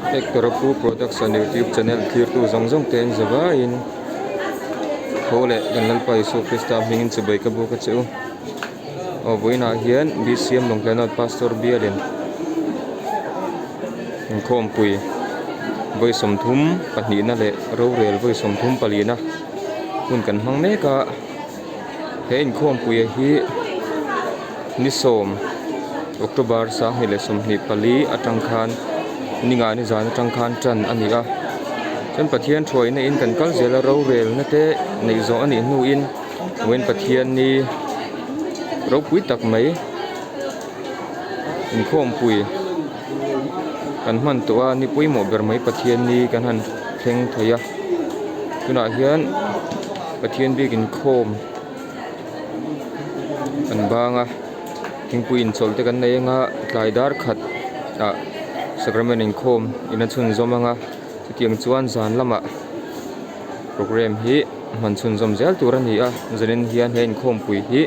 Ektorapu Production YouTube channel Kirtu Zongzong Ten Zava in Hole Ganal Pai So Krista Mingin Sebai Kabu Kacu Ovoina Hian BCM Longlanot Pastor Bialin Kom Pui Voi Somthum Patnina Le Rorel Voi Somthum Palina Kun Kan Hang Meka Hein Kom Pui Hi Nisom Oktober Sa Hile Somni Pali Atangkhan Ninga ni zan Atangkhan Chan Ania Chen Pathian Troy na in kan kal zela Rorel na te nei zo ani nu in Wen Pathian ni Ro Pui Tak Mai in Kom Pui Kan man tua ni pui mo ber mai Pathian ni kan han theng thaya tuna hian Pathian bi kin khom kan banga king puin cholte kan nei nga tlaidar khat a sacrament in khom ina chun zomanga tiang chuan zan lama program hi man chun zom zel turani a zanin hian hein khom pui hi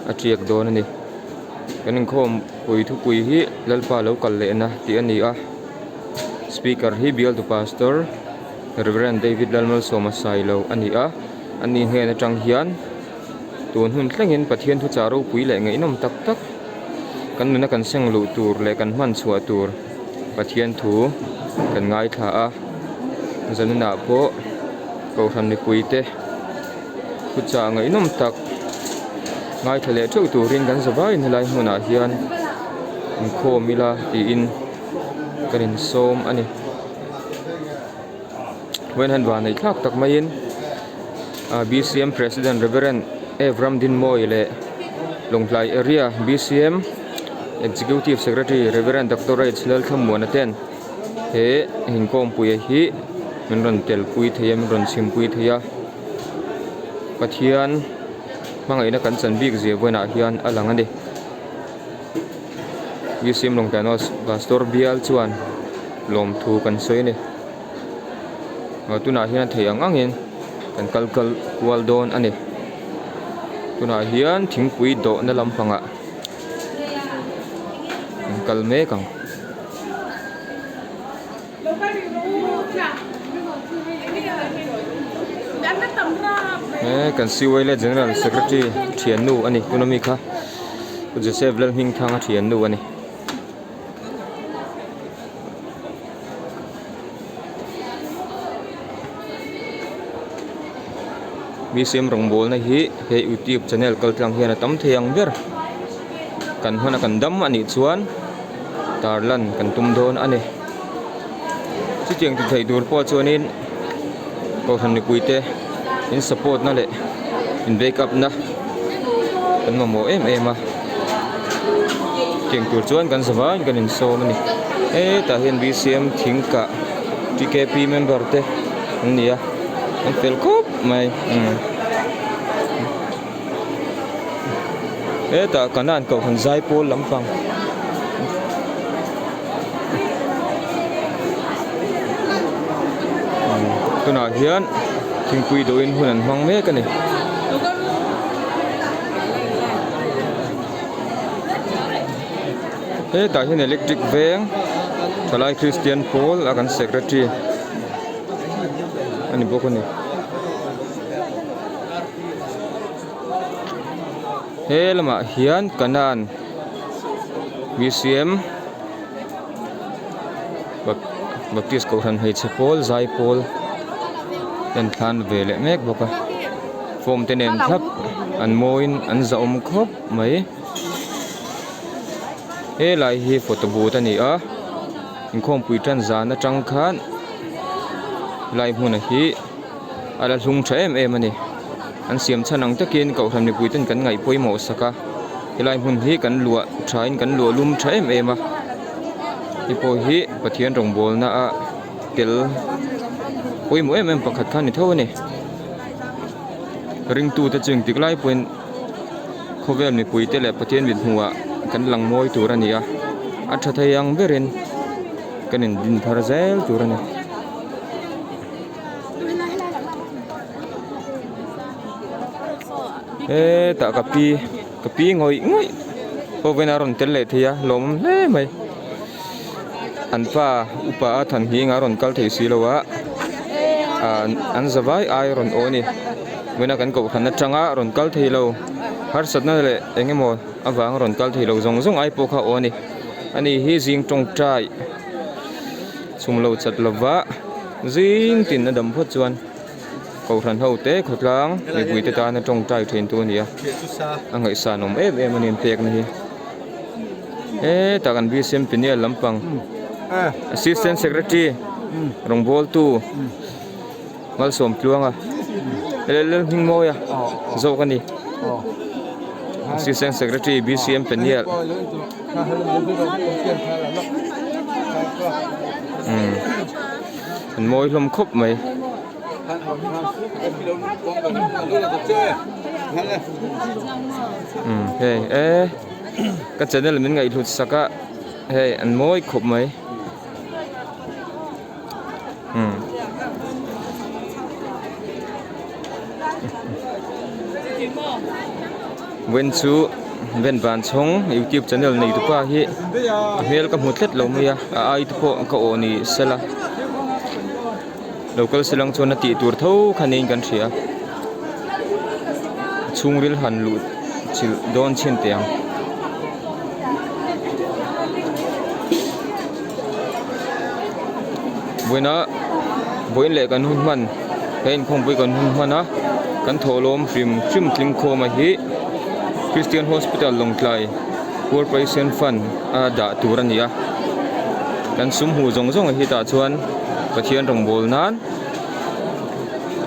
a triak don ani kan khom pui thu pui hi lalpa lo kal le na ti ani a Speaker hi Bial to Pastor Reverend David Lalmal Somasailo ania ani he na tang hian tun hun tlengin Pathian thu charo pui le ngai nom tak tak kan na kan seng lu tur le kan man chua tur Pathian thu kan ngai tha a zanuna po ko than ni pui te thu cha ngai nom tak ngai thale thu turin kan zawai ni lai huna hian kho mila ti in kanin som ani wen han wa nei thak tak mai in BCM President Reverend Evram Din Moi le Longlai area BCM Executive Secretary Reverend Dr. Rachel Thammuan aten he hingkom pui hi min ron tel pui thaya min ron sim pui thaya Pathian mangai na kan chan bik je wena hian alang ani BCM Longtanos Pastor Bial chuan lom thu kan soi ni tuna hian theiang angin kan kalkal kwal don ani tuna hian thingpui do na lampanga kalme kang kan siwai General Secretary Thian Nu ani economy kha Joseph Lal Hing Thanga Thian Nu ani BCM Rongbol na hi he YouTube channel kaltlang hian tam theyang ber kan hona kan dam ani chuan tarlan kan tumdon ani chi tiang ti thei dur po chuanin ko han ni puite in support na le in backup na kan mo em a tiang tur chuan kan sawan kan in so mani ta hian BCM thingka TKP member te ania ang telkop mai ta kanan ko han zai pol lampang tuna hian thingpui do in hunan mang me ka ni ta hian electric veng Thalai Christian Paul akan secretary ani bokoni lama hian kanan BCM Baptist ko han hei Paul Zai Paul den than vele mek boka form tenen thap an moin an zaom khop mai lai hi photo booth ani a inkhom pui tan zana tang khan lai hmuna hi ala lung thaem em ani an siam chanang takin ko thamni puiten kan ngai poimo saka hilai hun hi kan lua thain kan lua lum thaem ema ipo hi Pathian Rongbol na a tel poimo em pakhat khan ni thawani ring tu ta ching tiklai point khovel mi puite le Pathian bin huwa kan lang moi turania a thathayang berin kanin din tharzel turani ta kapi ngoi ngoi po venaron tel le thia lom le mai an pa upa than hi nga ron kal thei si lowa an zawai ai ron oni wena kan ko khan na tanga ron kal thei lo har satna le engemaw awang ron kal thei lo zong zong ai po kha oni ani hi jing tong trai chum lo chat lova jing tin na dam phot chuan ko ran ho te khotlang ni bui te ta na tong trai thein tu nia angai sa nom em anin pek na hi ta kan bi sem pinia lampang assistant secretary rongbol tu mal som tluanga le hing mo ya zo kan ni assistant secretary BCM Peniel anh môi lom khóc mày hey cái chân này là mình ngày thụt saka hey anh môi khóc mày when chú bên bàn sống YouTube channel này tụi qua hi hel ka mutlet lo maya ai tu ko ka oni sela local silang chona ti tur tho khanin kan thia chungril han lu chil don chen teang buena boin le kan hun man hein khong boi kan hun mana kan tholom phim tling kho ma hi Christian Hospital Longklai Corporation Fund da turania kan sum hu zong zong hi ta chuan pathian rong bol nan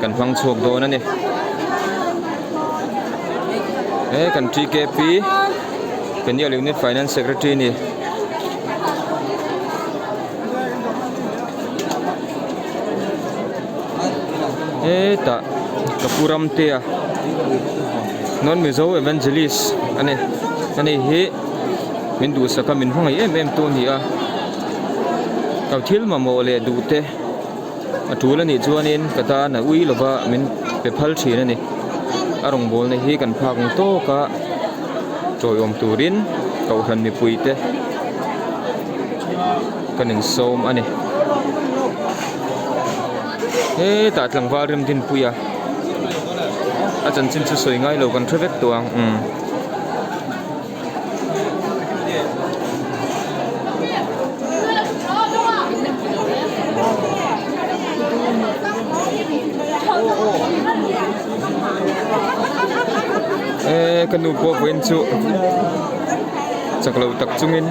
kan phang chok do na ni kan TKP Peniel Unit Finance Secretary ni ta kapuram te non mizo evangelist ane he min du saka min hong em to ni a kau thil ma mo le du te atul ani chuanin kata na ui lova min pe phal thina ni arong bol ne hi kan phang to ka troi om turin kau han mi pui te kanin som ani ta tlang varim din puya a chan chin chu soi ngai lo kan threvet tuang kanu po wen chu chaklo tak chungin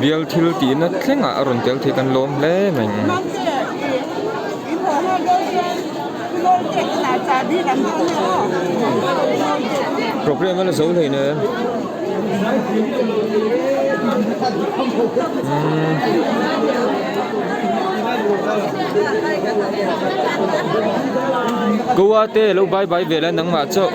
bial thil ti na thlenga aron tel the kan lom le mai problem là dấu này nè cô ate lâu bye bye về là nắng mà cho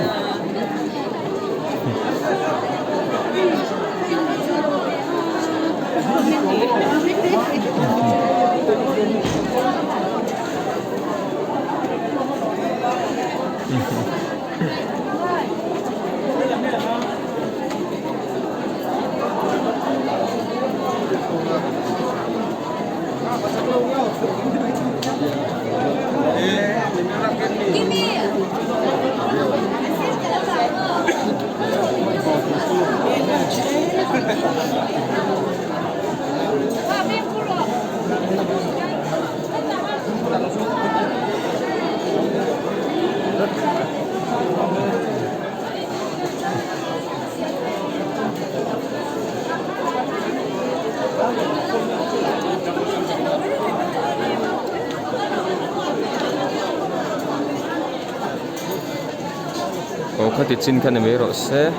khát thịt xin khăn mấy rồi sẽ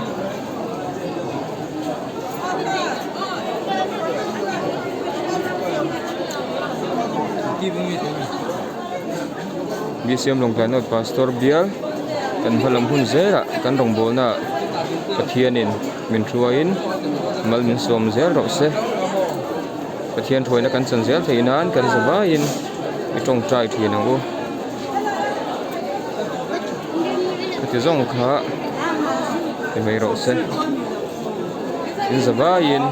vi xem lòng cái nốt pastor bia kan phalam hun zera kan rong bol na pathianin min thuain mal min som zel ro se pathian thoi na kan chan zel theinan kan zawain i tong trai thi na go ti zong kha i mai ro se in zawain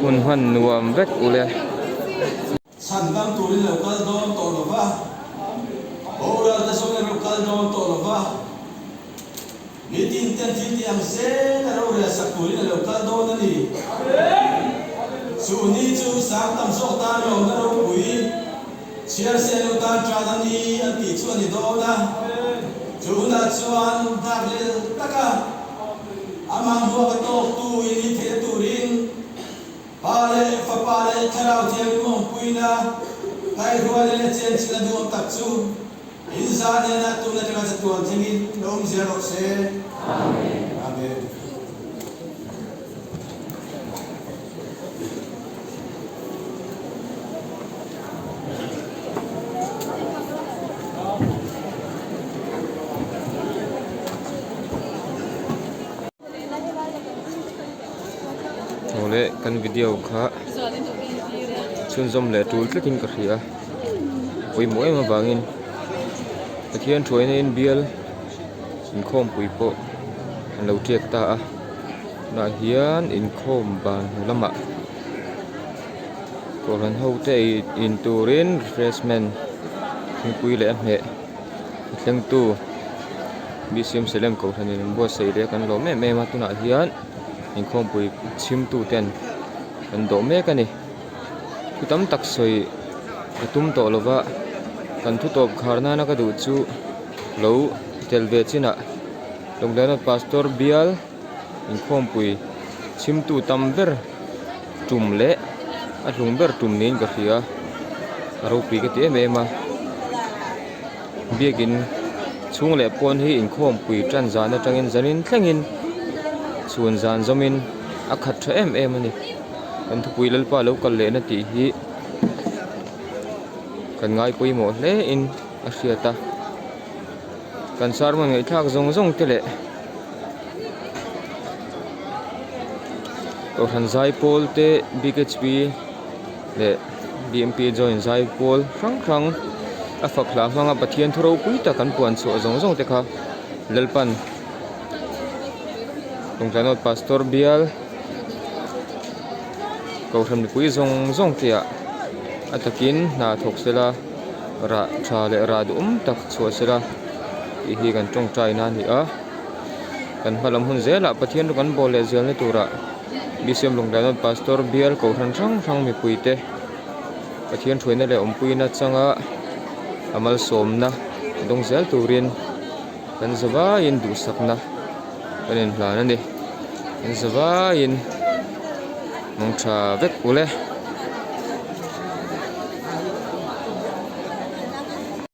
hun han nuam vek ule san dang tu rin local don to lova ora da so ne local don to lova meeting ten fiti ang se na ro re sa tu rin local don ni su ni chu sang tam sok ta lo na ro pui chiar se lo ta tra da ni an ti chu ni do na chu na chuan ta le taka amang bo ka to tu ini the tu rin pare fa pare tharau thiam mong puina kai ruale le chen china du tak chu insan na tu na ka tuan thingin nom zero se amen amen ole kan video kha chun zom le tul tlekin ka ria pui moi ma bangin pathian thoina in bial in khom pui po an lo tiak ta a na hian in khom ban lama ko ran ho te in turin refreshment in pui le me thleng tu bisim selem ko thanin bo sei le kan lo me me ma tuna hian in khom pui chim tu ten kan do me ka ni kutam tak soi atum to lova kan thu top kharna na ka du chu lo telve china longdana pastor bial in khom pui chim tu tam ber tum le a hlung ber tum nin ka ria aro pi ka te me ma biakin chung le pon hi in khom pui tran zana tangin zanin thlengin chuan zan zomin a khat tha em em ani kan thu pui lalpa lo kal le na ti hi kan ngai pui mo hle in a hriata kan sar man ngai thak zong zong te le to han zai pol te bhp le bmp join zai pol rang a fakla hmanga pathian thoro pui ta kan puan chu zong zong te kha lalpan Tungtanot pastor bial ko tham ni pui zong zong tia atakin na thok sela ra tha le ra dum tak chu sela i hi kan tong trai na ni a kan halam hun zela pathian kan bol le zel ni tura bisem lungtanot pastor bial ko than thang mi pui te pathian thoina le pui na changa amal somna dong zel turin kan zawa in du sakna kanin plan ani zawa in mong tha vek ule